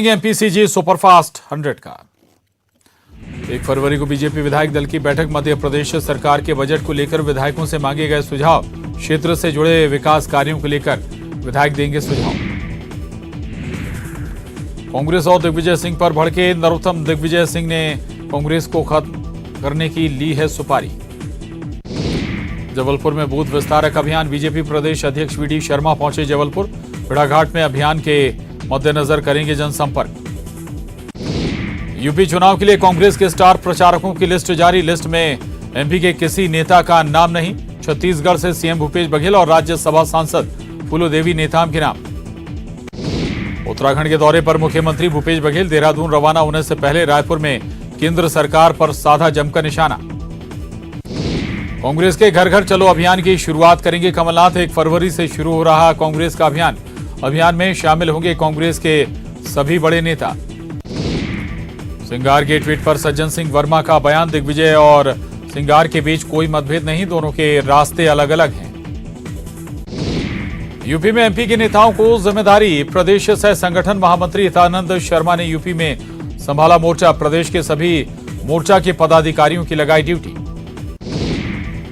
MPCG superfast 100 का 1 फरवरी को BJP विधायक दल की बैठक। मध्य प्रदेश सरकार के बजट को लेकर विधायकों से मांगे गए सुझाव। क्षेत्र से जुड़े विकास कार्यों को लेकर विधायक देंगे सुझाव। कांग्रेस और दिग्विजय सिंह पर भड़के नरोत्तम। दिग्विजय सिंह ने कांग्रेस को खत्म करने की ली है सुपारी। जबलपुर में बूथ विस्तारक अभियान। बीजेपी प्रदेश अध्यक्ष वीडी शर्मा पहुंचे जबलपुर। भेड़ाघाट में अभियान के मद्देनजर करेंगे जनसंपर्क। यूपी चुनाव के लिए कांग्रेस के स्टार प्रचारकों की लिस्ट जारी। लिस्ट में एमपी के किसी नेता का नाम नहीं। छत्तीसगढ़ से सीएम भूपेश बघेल और राज्यसभा सांसद फूलोदेवी नेताम के नाम। उत्तराखंड के दौरे पर मुख्यमंत्री भूपेश बघेल देहरादून रवाना होने से पहले रायपुर में केंद्र सरकार पर साधा जमकर निशाना। कांग्रेस के घर घर चलो अभियान की शुरुआत करेंगे कमलनाथ। 1 फरवरी से शुरू हो रहा कांग्रेस का अभियान। अभियान में शामिल होंगे कांग्रेस के सभी बड़े नेता। सिंगार के ट्वीट पर सज्जन सिंह वर्मा का बयान। दिग्विजय और सिंगार के बीच कोई मतभेद नहीं, दोनों के रास्ते अलग अलग हैं। यूपी में एमपी के नेताओं को जिम्मेदारी। प्रदेश सह संगठन महामंत्री हितानंद शर्मा ने यूपी में संभाला मोर्चा। प्रदेश के सभी मोर्चा के पदाधिकारियों की लगाई ड्यूटी।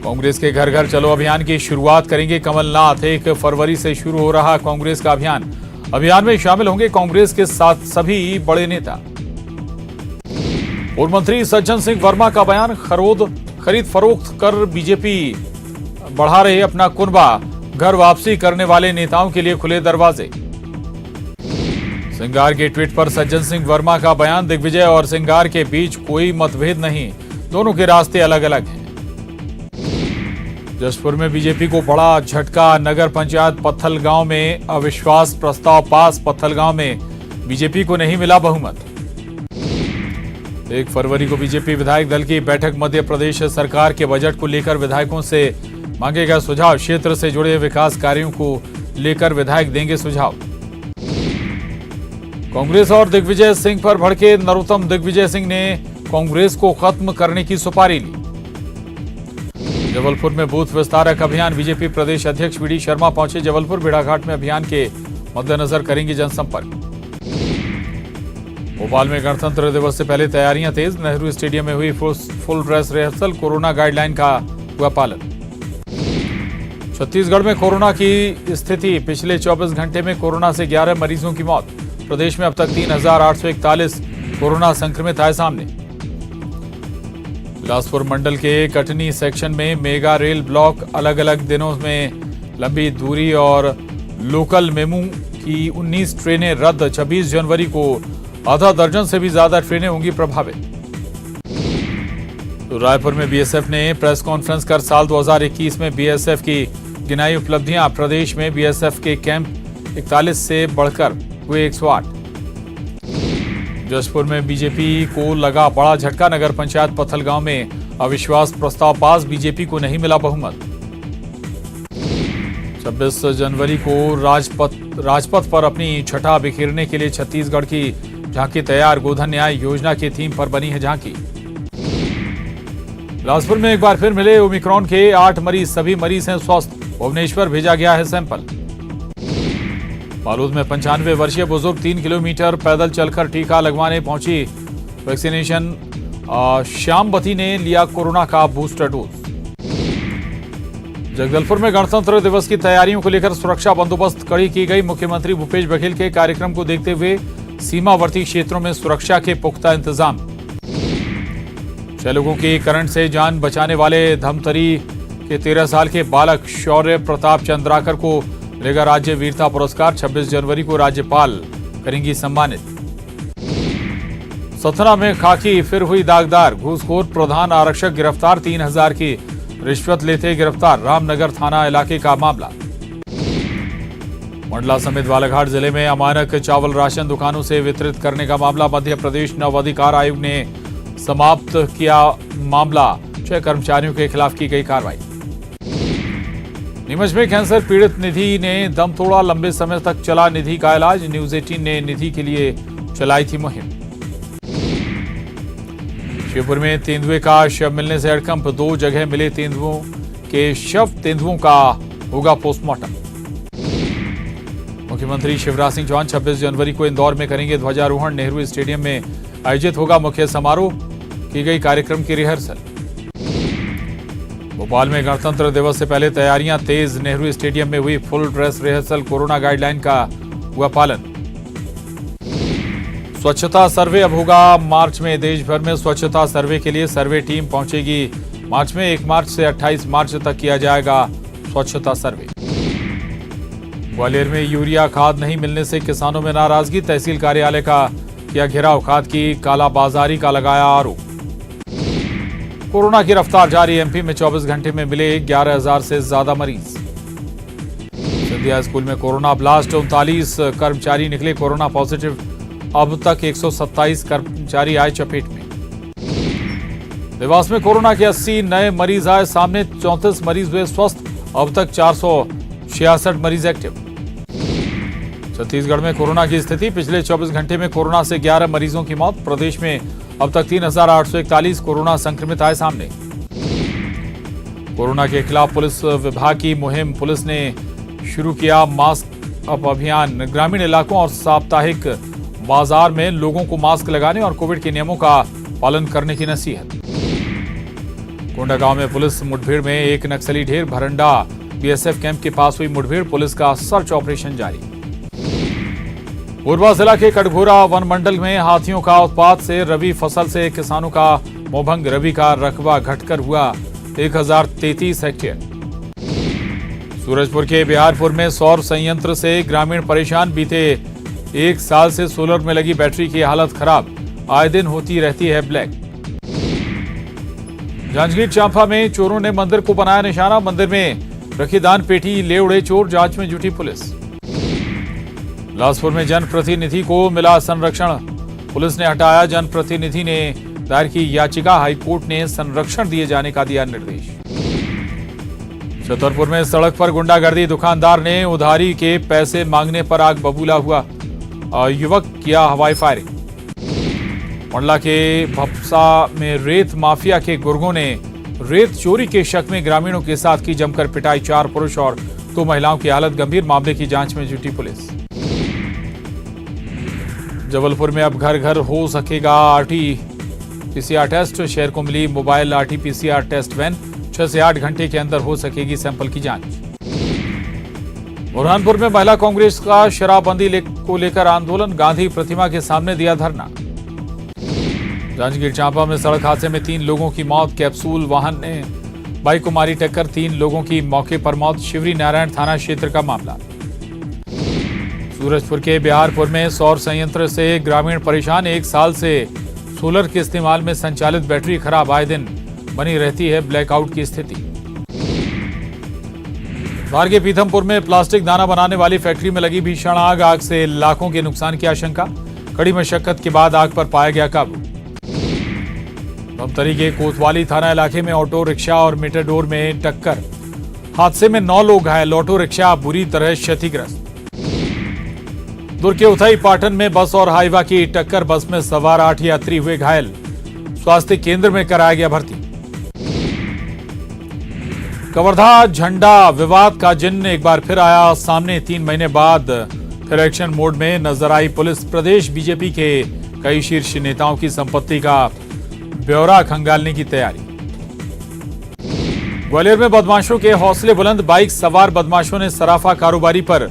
कांग्रेस के घर घर चलो अभियान की शुरुआत करेंगे कमलनाथ। 1 फरवरी से शुरू हो रहा कांग्रेस का अभियान। अभियान में शामिल होंगे कांग्रेस के साथ सभी बड़े नेता। पूर्व मंत्री सज्जन सिंह वर्मा का बयान। खरीद फरोख्त कर बीजेपी बढ़ा रहे अपना कुनबा। घर वापसी करने वाले नेताओं के लिए खुले दरवाजे। सिंगार के ट्वीट पर सज्जन सिंह वर्मा का बयान। दिग्विजय और सिंगार के बीच कोई मतभेद नहीं, दोनों के रास्ते अलग अलग हैं। जशपुर में बीजेपी को बड़ा झटका। नगर पंचायत पत्थलगांव में अविश्वास प्रस्ताव पास। पत्थलगांव में बीजेपी को नहीं मिला बहुमत। 1 फरवरी को बीजेपी विधायक दल की बैठक। मध्य प्रदेश सरकार के बजट को लेकर विधायकों से मांगेगा सुझाव। क्षेत्र से जुड़े विकास कार्यों को लेकर विधायक देंगे सुझाव। कांग्रेस और दिग्विजय सिंह पर भड़के नरोत्तम। दिग्विजय सिंह ने कांग्रेस को खत्म करने की सुपारी ली। जबलपुर में बूथ विस्तारक अभियान। बीजेपी प्रदेश अध्यक्ष वीडी शर्मा पहुंचे जबलपुर। भेड़ाघाट में अभियान के मद्देनजर करेंगे जनसंपर्क। भोपाल में गणतंत्र दिवस से पहले तैयारियां तेज। नेहरू स्टेडियम में हुई full dress rehearsal. Corona guideline का हुआ पालन। छत्तीसगढ़ में कोरोना की स्थिति। पिछले 24 घंटे में कोरोना से 11 मरीजों की मौत। प्रदेश में अब तक 3,841 कोरोना संक्रमित आए सामने। बिलासपुर मंडल के कटनी सेक्शन में मेगा रेल ब्लॉक। अलग अलग दिनों में लंबी दूरी और लोकल मेमू की 19 ट्रेनें रद्द। 26 जनवरी को आधा दर्जन से भी ज्यादा ट्रेनें होंगी प्रभावित। तो रायपुर में बीएसएफ ने प्रेस कॉन्फ्रेंस कर साल 2021 में बीएसएफ की गिनाई उपलब्धियां। प्रदेश में बीएसएफ के कैंप 41 से बढ़कर हुए 108। जशपुर में बीजेपी को लगा बड़ा झटका। नगर पंचायत पत्थलगांव में अविश्वास प्रस्ताव पास। बीजेपी को नहीं मिला बहुमत। 26 जनवरी को राजपथ पर अपनी छठा बिखेरने के लिए छत्तीसगढ़ की झांकी तैयार। गोधन न्याय योजना की थीम पर बनी है झांकी। बिलासपुर में एक बार फिर मिले ओमिक्रॉन के 8 मरीज। सभी मरीज हैं स्वस्थ। भुवनेश्वर भेजा गया है सैंपल। बालोद में 95 वर्षीय बुजुर्ग 3 किलोमीटर पैदल चलकर टीका लगवाने पहुंची। वैक्सीनेशन श्यामवती ने लिया कोरोना का बूस्टर डोज। जगदलपुर में गणतंत्र दिवस की तैयारियों को लेकर सुरक्षा बंदोबस्त कड़ी की गई। मुख्यमंत्री भूपेश बघेल के कार्यक्रम को देखते हुए सीमावर्ती क्षेत्रों में सुरक्षा के पुख्ता इंतजाम। 6 लोगों की करंट से जान बचाने वाले धमतरी के 13 साल के बालक शौर्य प्रताप चंद्राकर को मिलेगा राज्य वीरता पुरस्कार। 26 जनवरी को राज्यपाल करेंगी सम्मानित। सतना में खाकी फिर हुई दागदार। घूसखोर प्रधान आरक्षक गिरफ्तार। 3,000 की रिश्वत लेते गिरफ्तार। रामनगर थाना इलाके का मामला। मंडला समेत बालाघाट जिले में अमानक चावल राशन दुकानों से वितरित करने का मामला। मध्य प्रदेश नव अधिकार आयोग ने समाप्त किया मामला। 6 कर्मचारियों के खिलाफ की गई कार्रवाई। नीमच में कैंसर पीड़ित निधि ने दम तोड़ा। लंबे समय तक चला निधि का इलाज। न्यूज 18 ने निधि के लिए चलाई थी मुहिम। शिवपुर में तेंदुए का शव मिलने से हड़कंप। 2 जगह मिले तेंदुओं के शव। तेंदुओं का होगा पोस्टमार्टम। मुख्यमंत्री शिवराज सिंह चौहान 26 जनवरी को इंदौर में करेंगे ध्वजारोहण। नेहरू स्टेडियम में आयोजित होगा मुख्य समारोह। की गई कार्यक्रम की रिहर्सल। भोपाल में गणतंत्र दिवस से पहले तैयारियां तेज। नेहरू स्टेडियम में हुई full dress rehearsal. Corona guideline का हुआ पालन। स्वच्छता सर्वे अब होगा मार्च में। देश भर में स्वच्छता सर्वे के लिए सर्वे टीम पहुंचेगी मार्च में। 1 मार्च से 28 मार्च तक किया जाएगा स्वच्छता सर्वे। ग्वालियर में यूरिया खाद नहीं मिलने से किसानों में नाराजगी। तहसील कार्यालय का किया घेराव। खाद की कालाबाजारी का लगाया आरोप। कोरोना की रफ्तार जारी। एमपी में 24 घंटे में मिले 11,000 से ज्यादा मरीज। सिंधिया स्कूल में कोरोना ब्लास्ट। 39 कर्मचारी निकले कोरोना पॉजिटिव। अब तक 127 कर्मचारी आए चपेट में। देवास में कोरोना के 80 नए मरीज आए सामने। 34 मरीज हुए स्वस्थ। अब तक 466 मरीज एक्टिव। छत्तीसगढ़ में कोरोना की स्थिति। पिछले 24 घंटे में कोरोना से 11 मरीजों की मौत। प्रदेश में अब तक 3,841 कोरोना संक्रमित आए सामने। कोरोना के खिलाफ पुलिस विभाग की मुहिम। पुलिस ने शुरू किया मास्क अप अभियान। ग्रामीण इलाकों और साप्ताहिक बाजार में लोगों को मास्क लगाने और कोविड के नियमों का पालन करने की नसीहत। कोंडागांव में पुलिस मुठभेड़ में एक नक्सली ढेर। भरंडा बीएसएफ कैंप के पास हुई मुठभेड़। पुलिस का सर्च ऑपरेशन जारी। कोरबा जिला के कटघोरा वन मंडल में हाथियों का उत्पात से रबी फसल से किसानों का मोहभंग। रबी का रकबा घटकर हुआ 1033 हेक्टेयर। सूरजपुर के बिहारपुर में सौर संयंत्र से ग्रामीण परेशान। बीते 1 साल से सोलर में लगी बैटरी की हालत खराब। आए दिन होती रहती है ब्लैक। जांजगीर चांपा में चोरों ने मंदिर को बनाया निशाना। मंदिर में रखी दान पेटी ले उड़े चोर। जांच में जुटी पुलिस। बिलासपुर में जनप्रतिनिधि को मिला संरक्षण। पुलिस ने हटाया। जनप्रतिनिधि ने दायर की याचिका। हाईकोर्ट ने संरक्षण दिए जाने का दिया निर्देश। छतरपुर में सड़क पर गुंडागर्दी। दुकानदार ने उधारी के पैसे मांगने पर आग बबूला हुआ। युवक किया हवाई फायरिंग। मंडला के भपसा में रेत माफिया के गुर्गों ने रेत चोरी के शक में ग्रामीणों के साथ की जमकर पिटाई। 4 पुरुष और 2 महिलाओं की हालत गंभीर। मामले की जांच में जुटी पुलिस। जबलपुर में अब घर घर हो सकेगा आरटी-पीसीआर टेस्ट। शहर को मिली मोबाइल आरटी-पीसीआर टेस्ट वैन। 6 से 8 घंटे के अंदर हो सकेगी सैंपल की जांच। बुरहानपुर में महिला कांग्रेस का शराबबंदी को लेकर आंदोलन। गांधी प्रतिमा के सामने दिया धरना। जांजगीर चांपा में सड़क हादसे में 3 लोगों की मौत। कैप्सूल वाहन ने बाइक को मारी टक्कर। 3 लोगों की मौके पर मौत। शिवरी नारायण थाना क्षेत्र का मामला। सूरजपुर के बिहारपुर में सौर संयंत्र से ग्रामीण परेशान। 1 साल से सोलर के इस्तेमाल में संचालित बैटरी खराब। आए दिन बनी रहती है ब्लैकआउट की स्थिति। धार के पीथमपुर में प्लास्टिक दाना बनाने वाली फैक्ट्री में लगी भीषण आग। आग से लाखों के नुकसान की आशंका। कड़ी मशक्कत के बाद आग पर पाया गया काबू। धमतरी के कोतवाली थाना इलाके में ऑटो रिक्शा और मेटाडोर में टक्कर। हादसे में 9 लोग घायल। ऑटो रिक्शा बुरी तरह क्षतिग्रस्त। दुर्ग के उथई पाटन में बस और हाईवा की टक्कर। बस में सवार 8 यात्री हुए घायल। स्वास्थ्य केंद्र में कराया गया भर्ती। कवर्धा झंडा विवाद का जिन्न एक बार फिर आया सामने। 3 महीने बाद फिर एक्शन मोड में नजर आई पुलिस। प्रदेश बीजेपी के कई शीर्ष नेताओं की संपत्ति का ब्यौरा खंगालने की तैयारी। ग्वालियर में बदमाशों के हौसले बुलंद। बाइक सवार बदमाशों ने सराफा कारोबारी पर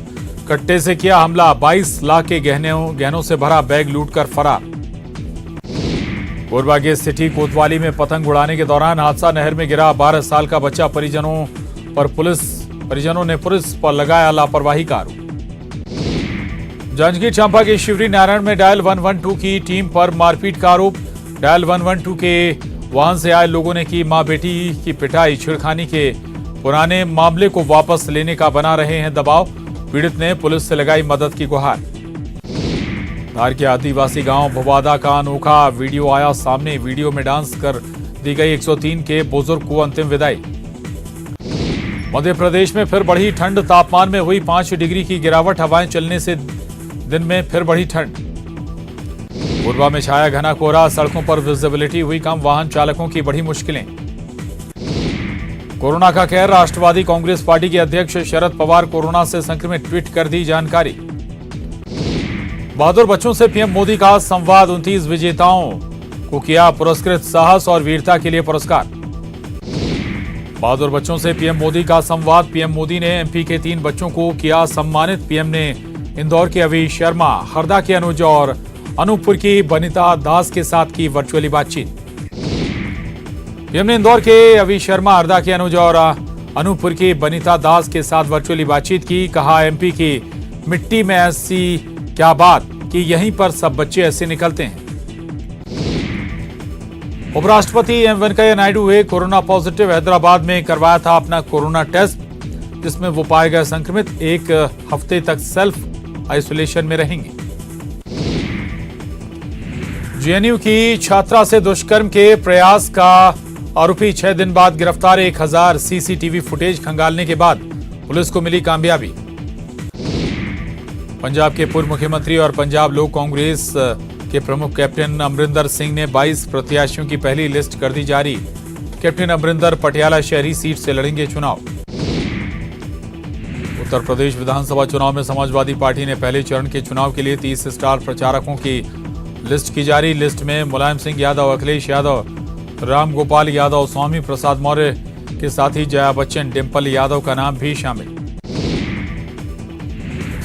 कट्टे से किया हमला। 22 लाख के गहनों से भरा बैग लूटकर फरार। कोरबा के सिटी कोतवाली में पतंग उड़ाने के दौरान हादसा। नहर में गिरा 12 साल का बच्चा। परिजनों ने पुलिस पर लगाया लापरवाही का आरोप। जांजगीर चांपा के शिवरी नारायण में डायल 112 की टीम पर मारपीट का आरोप। डायल 112 के वाहन से आए लोगों ने की मां बेटी की पिटाई। छेड़खानी के पुराने मामले को वापस लेने का बना रहे हैं दबाव। पीड़ित ने पुलिस से लगाई मदद की गुहार। धार के आदिवासी गांव भुवादा का अनोखा वीडियो आया सामने। वीडियो में डांस कर दी गई 103 के बुजुर्ग को अंतिम विदाई। मध्य प्रदेश में फिर बढ़ी ठंड। तापमान में हुई 5 डिग्री की गिरावट। हवाएं चलने से दिन में फिर बढ़ी ठंड। कोरबा में छाया घना कोहरा। सड़कों पर विजिबिलिटी हुई कम। वाहन चालकों की बढ़ी मुश्किलें। कोरोना का कहर। राष्ट्रवादी कांग्रेस पार्टी के अध्यक्ष शरद पवार कोरोना से संक्रमित। ट्वीट कर दी जानकारी। बहादुर बच्चों से पीएम मोदी का संवाद, 29 विजेताओं को किया पुरस्कृत, साहस और वीरता के लिए पुरस्कार। बहादुर बच्चों से पीएम मोदी का संवाद, पीएम मोदी ने एमपी के 3 बच्चों को किया सम्मानित। पीएम ने इंदौर के अवी शर्मा, हरदा के अनुज और अनूपपुर की बनीता दास के साथ की वर्चुअली बातचीत। पीएम ने इंदौर के अवी शर्मा, हरदा के अनुज और अनूपपुर की बनीता दास के साथ वर्चुअली बातचीत की। कहा, एमपी की मिट्टी में ऐसी क्या बात कि यहीं पर सब बच्चे ऐसे निकलते हैं। उपराष्ट्रपति एम वेंकैया नायडू हुए कोरोना पॉजिटिव। हैदराबाद में करवाया था अपना कोरोना टेस्ट, जिसमें वो पाए गए संक्रमित। 1 हफ्ते तक सेल्फ आइसोलेशन में रहेंगे। जेएनयू की छात्रा से दुष्कर्म के प्रयास का आरोपी 6 दिन बाद गिरफ्तार। 1000 सीसीटीवी फुटेज खंगालने के बाद पुलिस को मिली कामयाबी। पंजाब के पूर्व मुख्यमंत्री और पंजाब लोक कांग्रेस के प्रमुख कैप्टन अमरिंदर सिंह ने 22 प्रत्याशियों की पहली लिस्ट कर दी जारी। कैप्टन अमरिंदर पटियाला शहरी सीट से लड़ेंगे चुनाव। उत्तर प्रदेश विधानसभा चुनाव में समाजवादी पार्टी ने पहले चरण के चुनाव के लिए 30 स्टार प्रचारकों की लिस्ट की जारी। लिस्ट में मुलायम सिंह यादव, अखिलेश यादव, राम गोपाल यादव, स्वामी प्रसाद मौर्य के साथ ही जया बच्चन, डिंपल यादव का नाम भी शामिल।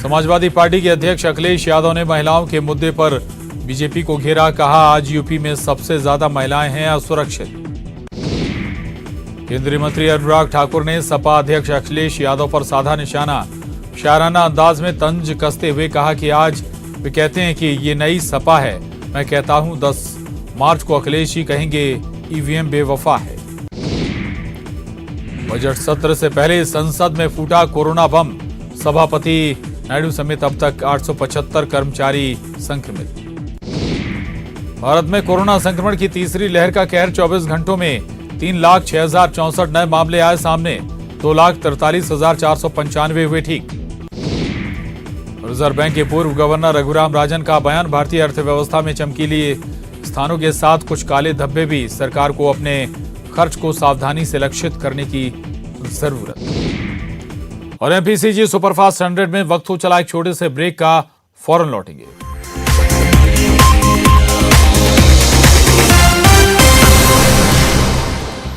समाजवादी पार्टी के अध्यक्ष अखिलेश यादव ने महिलाओं के मुद्दे पर बीजेपी को घेरा। कहा, आज यूपी में सबसे ज्यादा महिलाएं हैं असुरक्षित। केंद्रीय मंत्री अनुराग ठाकुर ने सपा अध्यक्ष अखिलेश यादव पर साधा निशाना। शायराना अंदाज में तंज कसते हुए कहा कि आज वे कहते हैं कि ये नई सपा है, मैं कहता हूं 10 मार्च को अखिलेश ही कहेंगे ईवीएम बेवफा है। बजट सत्र से पहले संसद में फूटा कोरोना बम। सभापति नायडू समेत अब तक 875 कर्मचारी संक्रमित। भारत में कोरोना संक्रमण की तीसरी लहर का कहर। 24 घंटों में 3,06,064 नए मामले आए सामने। 2,43,495 हुए ठीक। रिजर्व बैंक के पूर्व गवर्नर रघुराम राजन का बयान, भारतीय अर्थव्यवस्था में चमकीली स्थानों के साथ कुछ काले धब्बे भी। सरकार को अपने खर्च को सावधानी से लक्षित करने की जरूरत। और एमपीसीजी सुपरफास्ट 100 में वक्त हो चला एक छोटे से ब्रेक का, फौरन लौटेंगे।